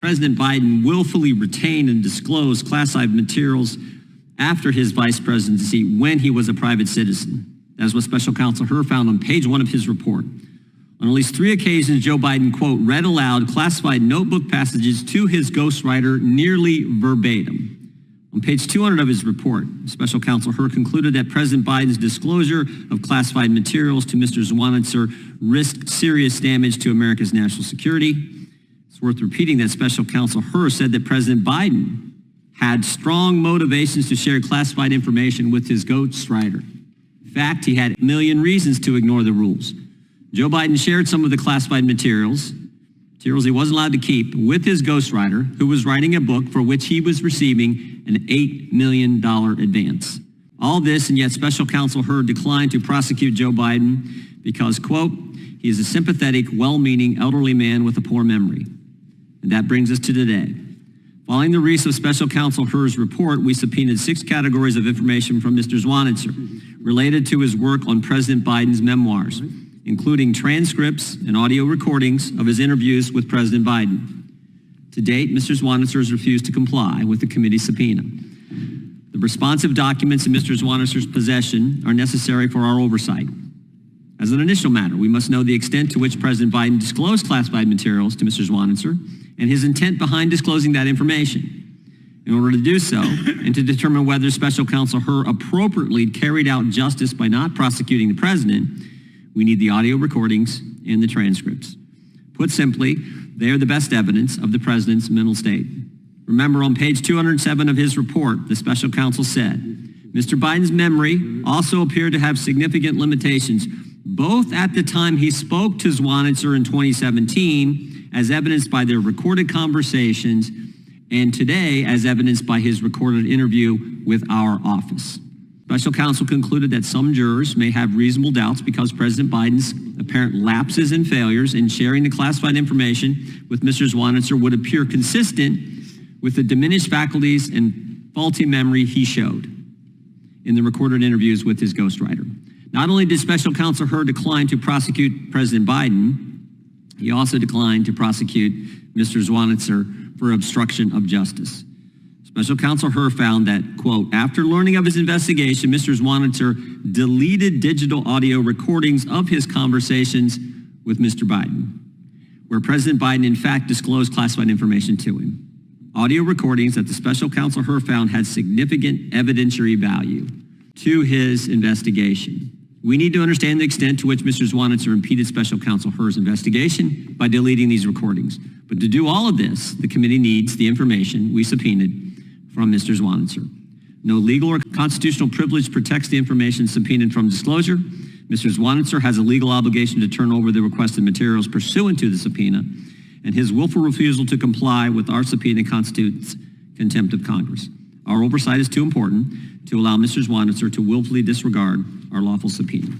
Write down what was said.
President Biden willfully retained and disclosed classified materials after his vice presidency when he was a private citizen. That is what Special Counsel Hur found on page 1 of his report. On at least 3 occasions, Joe Biden, quote, read aloud classified notebook passages to his ghostwriter nearly verbatim. On page 200 of his report, Special Counsel Hur concluded that President Biden's disclosure of classified materials to Mr. Zwonitzer risked serious damage to America's national security. It's worth repeating that Special Counsel Hur said that President Biden had strong motivations to share classified information with his ghostwriter. In fact, he had a million reasons to ignore the rules. Joe Biden shared some of the classified materials he wasn't allowed to keep, with his ghostwriter, who was writing a book for which he was receiving an $8 million advance. All this, and yet Special Counsel Hur declined to prosecute Joe Biden because, quote, he is a sympathetic, well-meaning elderly man with a poor memory. And that brings us to today. Following the release of Special Counsel Hur's report, we subpoenaed 6 categories of information from Mr. Zwonitzer related to his work on President Biden's memoirs, including transcripts and audio recordings of his interviews with President Biden. To date, Mr. Zwonitzer has refused to comply with the committee's subpoena. The responsive documents in Mr. Zwonitzer's possession are necessary for our oversight. As an initial matter, we must know the extent to which President Biden disclosed classified materials to Mr. Zwonitzer and his intent behind disclosing that information. In order to do so, and to determine whether Special Counsel Hur appropriately carried out justice by not prosecuting the president, we need the audio recordings and the transcripts. Put simply, they are the best evidence of the president's mental state. Remember, on page 207 of his report, the special counsel said, Mr. Biden's memory also appeared to have significant limitations, both at the time he spoke to Zwonitzer in 2017, as evidenced by their recorded conversations, and today as evidenced by his recorded interview with our office. Special counsel concluded that some jurors may have reasonable doubts because President Biden's apparent lapses and failures in sharing the classified information with Mr. Zwonitzer would appear consistent with the diminished faculties and faulty memory he showed in the recorded interviews with his ghostwriter. Not only did Special Counsel Hur decline to prosecute President Biden, he also declined to prosecute Mr. Zwonitzer for obstruction of justice. Special Counsel Hur found that, quote, after learning of his investigation, Mr. Zwonitzer deleted digital audio recordings of his conversations with Mr. Biden, where President Biden in fact disclosed classified information to him. Audio recordings that the Special Counsel Hur found had significant evidentiary value to his investigation. We need to understand the extent to which Mr. Zwonitzer impeded Special Counsel Hur's investigation by deleting these recordings. But to do all of this, the committee needs the information we subpoenaed from Mr. Zwonitzer. No legal or constitutional privilege protects the information subpoenaed from disclosure. Mr. Zwonitzer has a legal obligation to turn over the requested materials pursuant to the subpoena, and his willful refusal to comply with our subpoena constitutes contempt of Congress. Our oversight is too important to allow Mr. Zwonitzer to willfully disregard our lawful subpoena.